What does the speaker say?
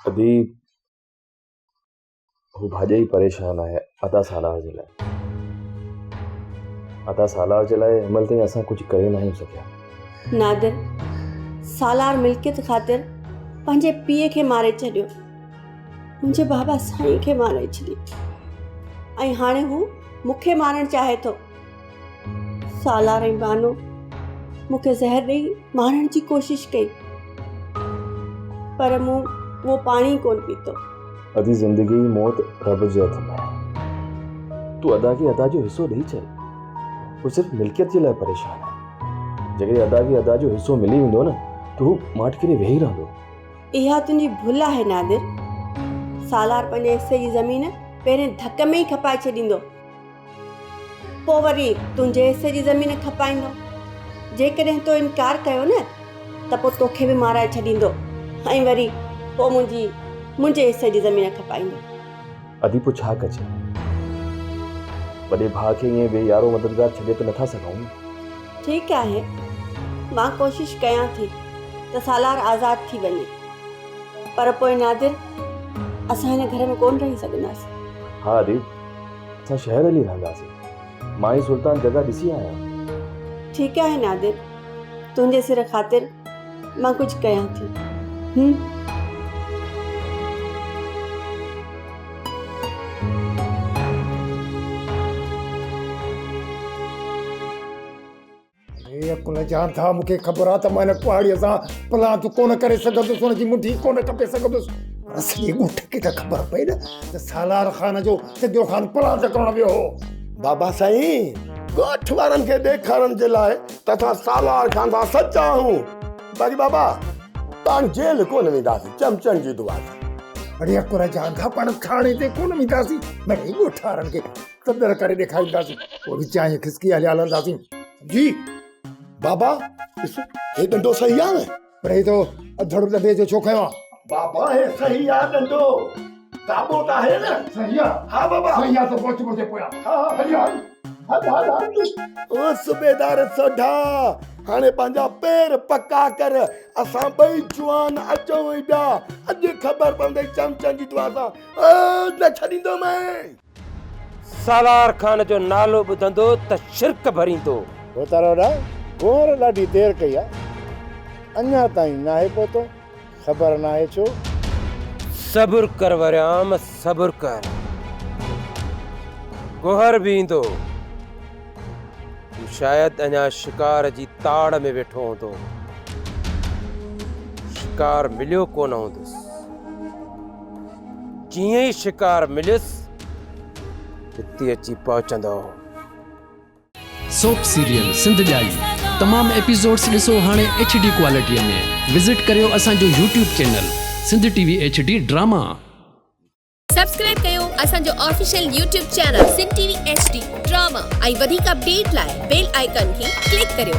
अदी हू भाॼई परेशान आहे अदा सालार जे लाइ। अदा सालार जे लाइ हिनमहिल ताईं असां कुझु करे न आहियूं सघिया। नादिर सालार मिल्कियत ख़ातिर पंहिंजे पीउ खे मारे छॾियो, मुंहिंजे बाबा साईं खे मारे छॾी ऐं हाणे हू मूंखे मारणु चाहे थो। सालार ऐं बानो मूंखे ज़हर ॾेई मारण जी कोशिशि कई, पर मूं उहो पाणी कोन पीतो। अदी ज़िंदगी मौत रब जे हथ में आहे। तूं अदा खे अदा जो हिसो ॾेई छॾ। हू सिर्फ़ु मिल्कियत जे लाइ परेशान आहे। जेकॾहिं अदा खे अदा जो हिसो मिली वेंदो न त हू माठ करे वेही रहंदो। इहा तुंहिंजी भुल आहे नादिर। सालार पंहिंजे हिसे जी ज़मीन पहिरें धक में ई खपाए छॾींदो, पोइ वरी तुंहिंजे हिसे जी ज़मीन खपाईंदो। जेकॾहिं तो इनकार कयो न त पोइ तोखे बि माराए छॾींदो ऐं वरी पोइ मुंहिंजे हिसे जी ज़मीन खपाईंदो। अदी पोइ छा कजे? वॾे भाउ खे ईअं बेयारो मददगार छॾे त नथा सघूं। ठीकु आहे, मां कोशिशि कयां थी त सालार आज़ादु थी वञे, पर पोइ नादिर असां हिन घर में कोन रही सघंदासीं। हा अदी, असां शहर हली रहंदासीं। मां ई सुल्तान जॻह ॾिसी आहियां। ठीकु आहे नादिर, तुंहिंजे सिर ख़ातिर मां कुझु कयां थी। कुल जान था मूंखे ख़बर आहे त मां हिन कुहाड़ीअ सां प्लान तूं कोन करे सघंदुसि, हुनजी मुंडी कोन खपे सघंदुसि। असली ॻोठ खे त ख़बर पई न त सालार ख़ान जो सिद्धो ख़ान प्लान त करणु वियो हो। बाबा साईं, ॻोठ वारनि खे ॾेखारण जे लाइ त असां सालार ख़ान सां सचा आहियूं। बाक़ी बाबा पाण जेल कोन वेंदासीं चमचनि जी दुआ सां। अड़े अकुर जान था पाण थाणे ते कोन वेंदासीं, मिड़ई ॻोठ वारनि खे क़दर करे ॾेखारींदासीं, पोइ विचां खिसकी हलियालंदासीं। जी बाबा हे डंडो सही आहे? पर हे तो अधड़ दबे जो छो खयो आहे? बाबा हे सही आहे डंडो, दाबो त आहे न? सही आहे। हा बाबा सही आहे, तो पहुच पोया। हा हली हल ओ सूबेदार सोढा, हाणे पंहिंजा पेर पक्का कर। असां ॿई जुआन अचूं एॾा, अॼु ख़बर पवंदई चमचनि जी दुआ सां न छॾींदो मैं। सालार ख़ान जो नालो ॿुधंदो त शिरक भरींदो। होतारोड़ा गोर ॾाढी देर कई आहे, अञा ताईं नाहे पहुतो, ख़बर नाहे छो? सब्र कर वरियाम, सब्र कर। गोहर भी ईंदो, तूं शायदि अञा शिकार जी ताड़ में वेठो हूंदो, शिकार मिलियो कोन हूंदुसि। जीअं ई शिकार मिलियुसि हिते अची पहुचंदो। सोप सीरियल सिंध ॼाई तमाम एपिसोड्स ॾिसो हाणे HD क्वालिटीअ में। विज़िट करियो असांजो YouTube channel Sindh TV HD drama. Subscribe कयो असांजो official YouTube channel Sindh TV HD drama ऐं वधीक अपडेट लाइ बेल आइकन खे क्लिक करियो।